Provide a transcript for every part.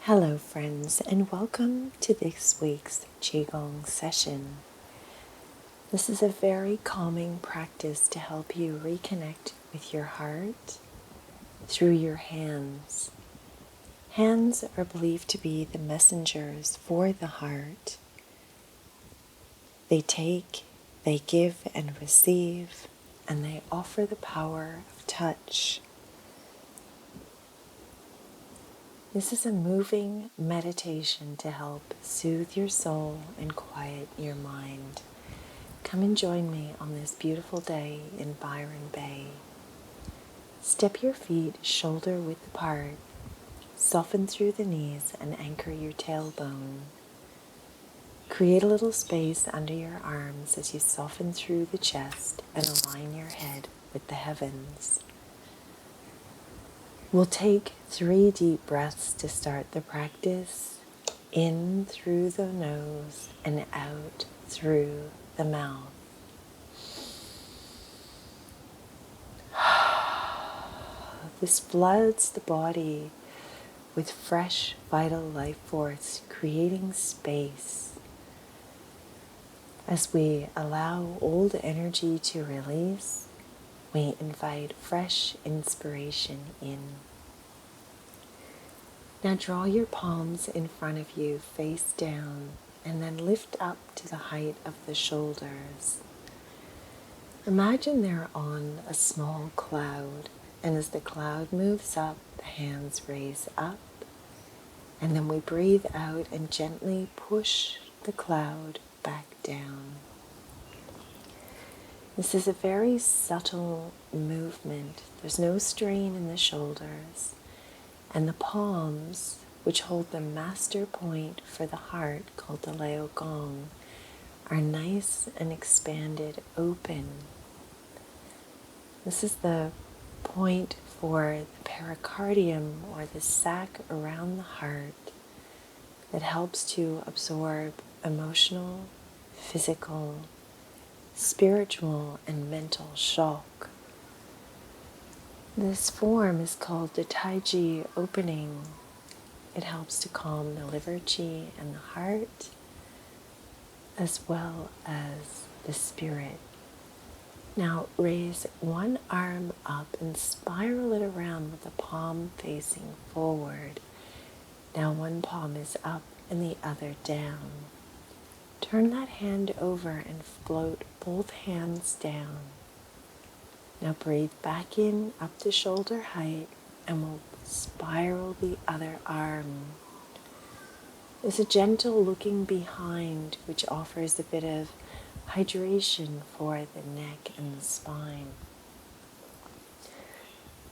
Hello friends, and welcome to this week's Qigong session. This is a very calming practice to help you reconnect with your heart through your hands. Hands are believed to be the messengers for the heart. They take, they give and receive, and they offer the power of touch. This is a moving meditation to help soothe your soul and quiet your mind. Come and join me on this beautiful day in Byron Bay. Step your feet shoulder width apart, soften through the knees and anchor your tailbone. Create a little space under your arms as you soften through the chest and align your head with the heavens. We'll take 3 deep breaths to start the practice, in through the nose and out through the mouth. This floods the body with fresh, vital life force, creating space. As we allow old energy to release, we invite fresh inspiration in. Now draw your palms in front of you, face down, and then lift up to the height of the shoulders. Imagine they're on a small cloud, and as the cloud moves up, the hands raise up, and then we breathe out and gently push the cloud back down. This is a very subtle movement. There's no strain in the shoulders, and the palms, which hold the master point for the heart called the Lao Gong, are nice and expanded open. This is the point for the pericardium, or the sac around the heart, that helps to absorb emotional, physical, spiritual, and mental shock. This form is called the Taiji opening. It helps to calm the liver qi and the heart, as well as the spirit. Now raise one arm up and spiral it around with the palm facing forward. Now one palm is up and the other down. Turn that hand over and float both hands down. Now breathe back in up to shoulder height, and we'll spiral the other arm. There's a gentle looking behind, which offers a bit of hydration for the neck and the spine.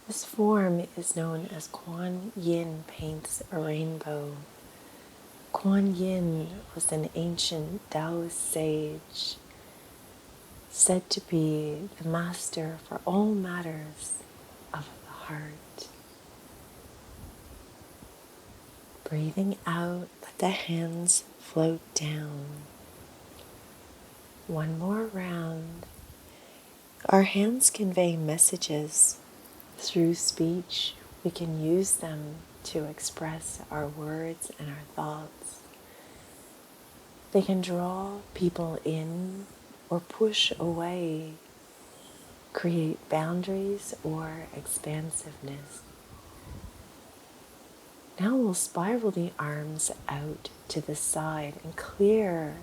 This form is known as Kuan Yin paints a rainbow. Kuan Yin was an ancient Taoist sage, said to be the master for all matters of the heart. Breathing out, let the hands float down. One more round. Our hands convey messages through speech. We can use them to express our words and our thoughts. They can draw people in or push away, create boundaries or expansiveness. Now we'll spiral the arms out to the side and clear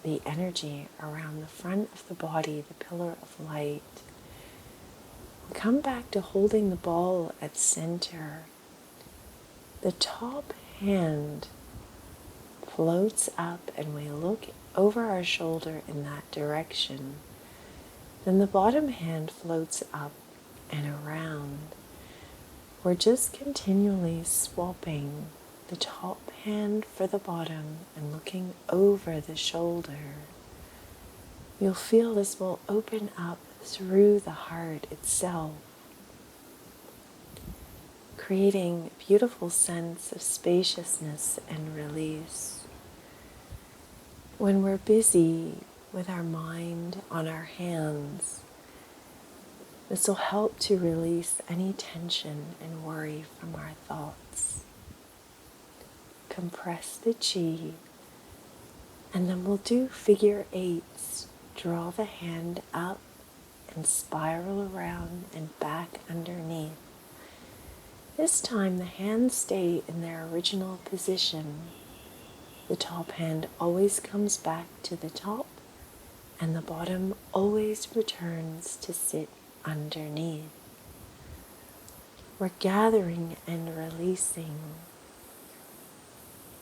the energy around the front of the body, the pillar of light. Come back to holding the ball at center. The top hand floats up and we look over our shoulder in that direction. Then the bottom hand floats up and around. We're just continually swapping the top hand for the bottom and looking over the shoulder. You'll feel this will open up through the heart itself, creating a beautiful sense of spaciousness and release. When we're busy with our mind on our hands, this will help to release any tension and worry from our thoughts. compress the chi, and then we'll do figure eights. Draw the hand up and spiral around and back underneath. This time the hands stay in their original position. The top hand always comes back to the top, and the bottom always returns to sit underneath. We're gathering and releasing.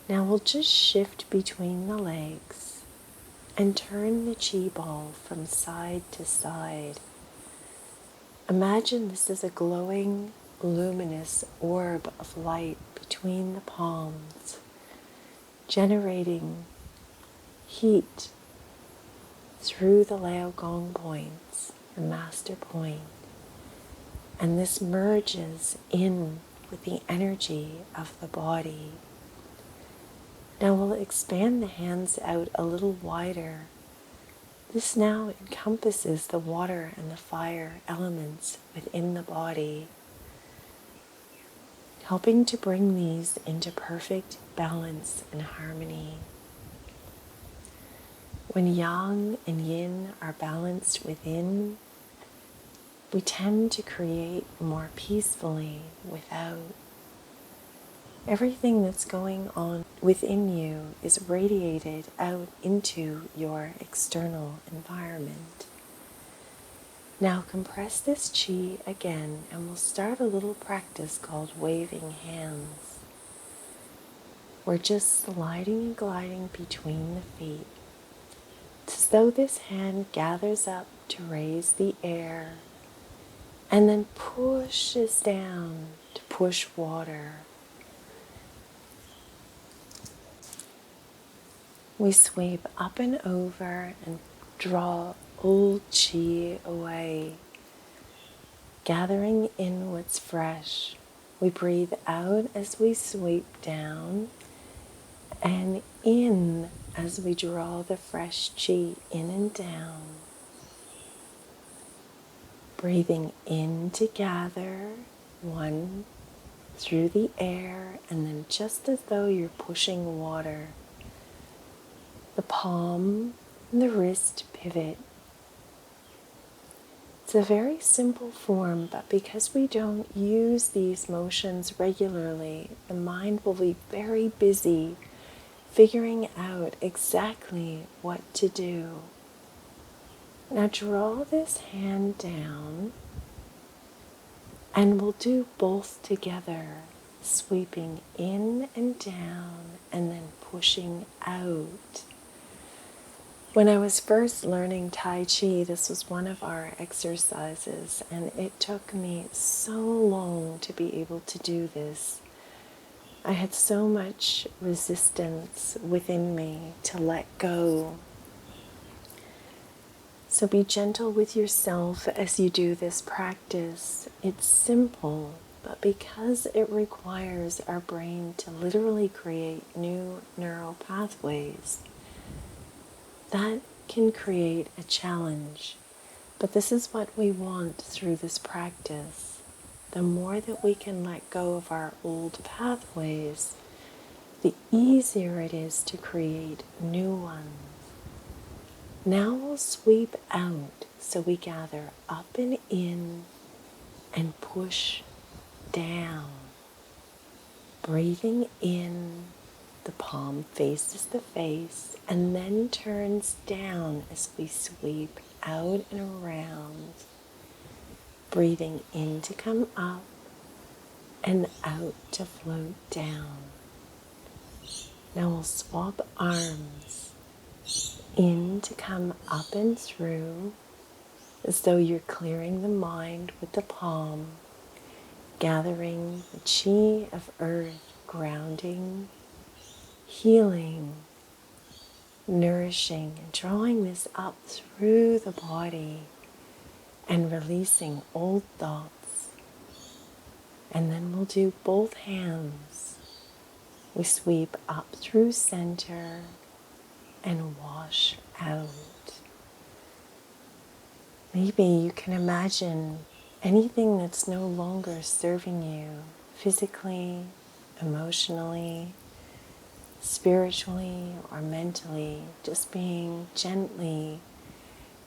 Now we'll just shift between the legs and turn the chi ball from side to side. Imagine this is a glowing, luminous orb of light between the palms, generating heat through the Lao Gong points, the master point. And this merges in with the energy of the body. Now we'll expand the hands out a little wider. This now encompasses the water and the fire elements within the body, helping to bring these into perfect balance and harmony. When yang and yin are balanced within, we tend to create more peacefully without. Everything that's going on within you is radiated out into your external environment. Now compress this chi again, and we'll start a little practice called waving hands. We're just sliding and gliding between the feet. It's as though this hand gathers up to raise the air and then pushes down to push water. We sweep up and over and draw old chi away, gathering in what's fresh. We breathe out as we sweep down and in as we draw the fresh chi in and down. Breathing in to gather, one, through the air, and then just as though you're pushing water, the palm and the wrist pivot. It's a very simple form, but because we don't use these motions regularly, the mind will be very busy figuring out exactly what to do. Now draw this hand down, and we'll do both together, sweeping in and down and then pushing out. When I was first learning Tai Chi, this was one of our exercises, and it took me so long to be able to do this. I had so much resistance within me to let go. So be gentle with yourself as you do this practice. It's simple, but because it requires our brain to literally create new neural pathways, that can create a challenge. But this is what we want through this practice. The more that we can let go of our old pathways, the easier it is to create new ones. Now we'll sweep out, so we gather up and in and push down. Breathing in, the palm faces the face and then turns down as we sweep out and around. Breathing in to come up and out to float down. Now we'll swap arms. In to come up and through, as though you're clearing the mind with the palm, gathering the chi of earth, grounding, healing, nourishing, and drawing this up through the body and releasing old thoughts. And then we'll do both hands. We sweep up through center and wash out. Maybe you can imagine anything that's no longer serving you physically, emotionally, spiritually or mentally, just being gently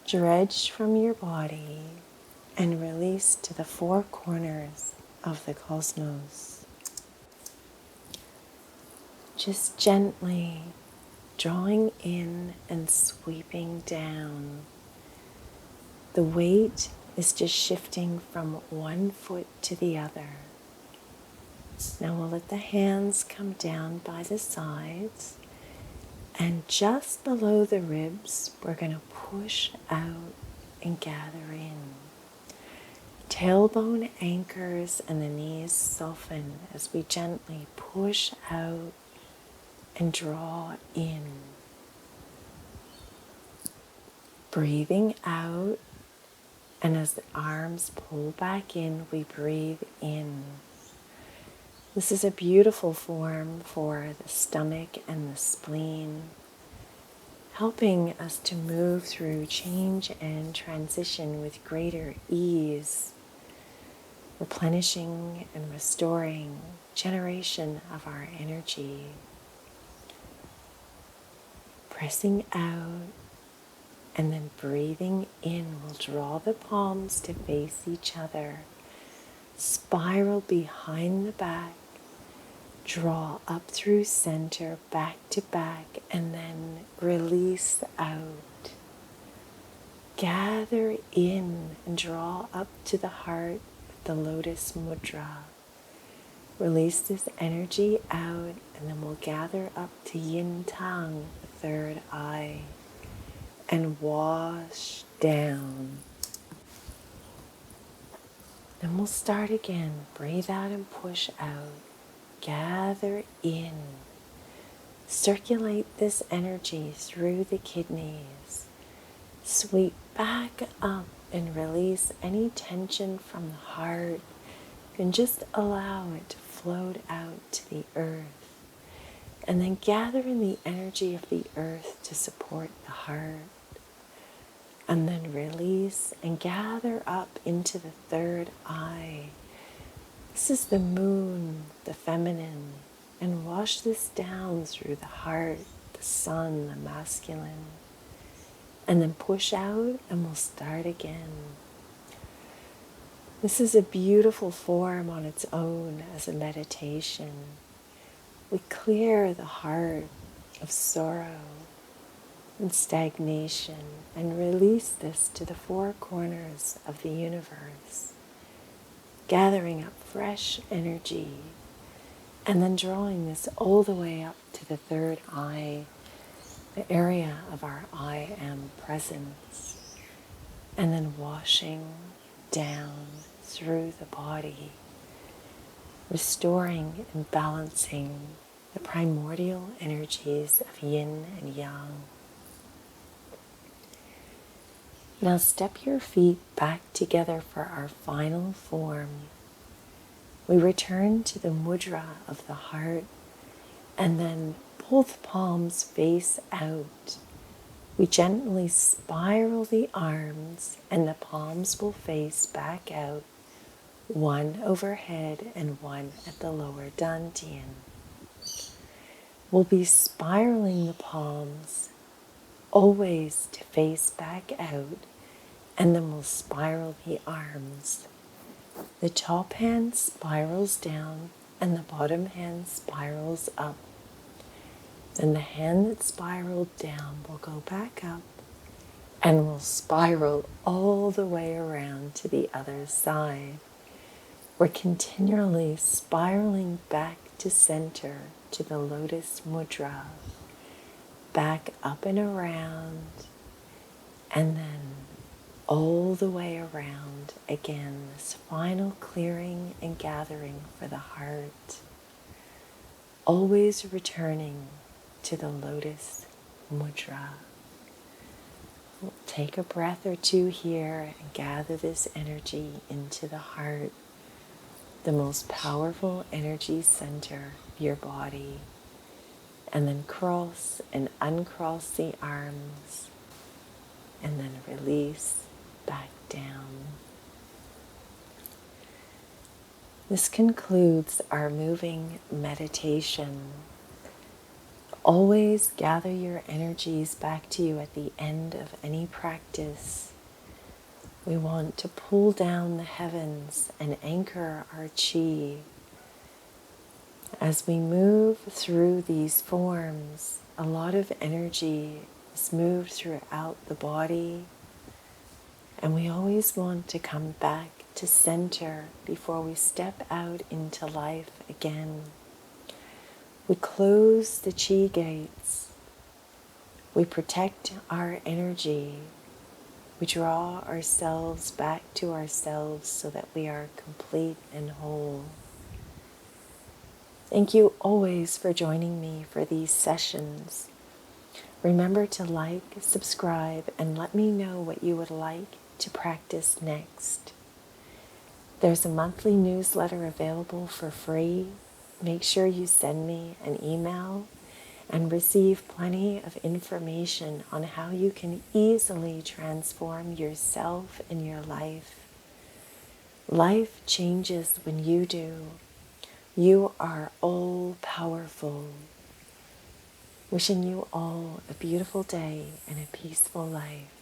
dredged from your body and released to the four corners of the cosmos. Just gently drawing in and sweeping down. The weight is just shifting from one foot to the other. Now we'll let the hands come down by the sides, and just below the ribs, we're going to push out and gather in. Tailbone anchors and the knees soften as we gently push out and draw in. Breathing out, and as the arms pull back in, we breathe in. This is a beautiful form for the stomach and the spleen, helping us to move through change and transition with greater ease, replenishing and restoring generation of our energy. Pressing out and then breathing in, we'll draw the palms to face each other. Spiral behind the back, draw up through center, back to back, and then release out. Gather in and draw up to the heart, the lotus mudra. Release this energy out, and then we'll gather up to yin tang, the third eye, and wash down. Then we'll start again. Breathe out and push out. Gather in. Circulate this energy through the kidneys. Sweep back up and release any tension from the heart, and just allow it to float out to the earth. And then gather in the energy of the earth to support the heart. And then release and gather up into the third eye. This is the moon, the feminine, and wash this down through the heart, the sun, the masculine. And then push out, and we'll start again. This is a beautiful form on its own as a meditation. We clear the heart of sorrow and stagnation and release this to the four corners of the universe, gathering up fresh energy and then drawing this all the way up to the third eye, the area of our I am presence, and then washing down through the body, restoring and balancing the primordial energies of yin and yang. Now step your feet back together for our final form. We return to the mudra of the heart, and then both palms face out. We gently spiral the arms, and the palms will face back out, one overhead and one at the lower dantian. We'll be spiraling the palms always to face back out, and then we'll spiral the arms. The top hand spirals down and the bottom hand spirals up. Then the hand that spiraled down will go back up and will spiral all the way around to the other side. We're continually spiraling back to center, to the lotus mudra, back up and around, and then all the way around again, this final clearing and gathering for the heart, always returning to the lotus mudra. We'll take a breath or two here and gather this energy into the heart, the most powerful energy center of your body, and then cross and uncross the arms, and then release back down. This concludes our moving meditation. Always gather your energies back to you at the end of any practice. We want to pull down the heavens and anchor our chi. As we move through these forms, a lot of energy is moved throughout the body, and we always want to come back to center before we step out into life again. We close the chi gates. We protect our energy. We draw ourselves back to ourselves so that we are complete and whole. Thank you always for joining me for these sessions. Remember to like, subscribe, and let me know what you would like to practice next. There's a monthly newsletter available for free. Make sure you send me an email and receive plenty of information on how you can easily transform yourself and your life. Life changes when you do. You are all powerful. Wishing you all a beautiful day and a peaceful life.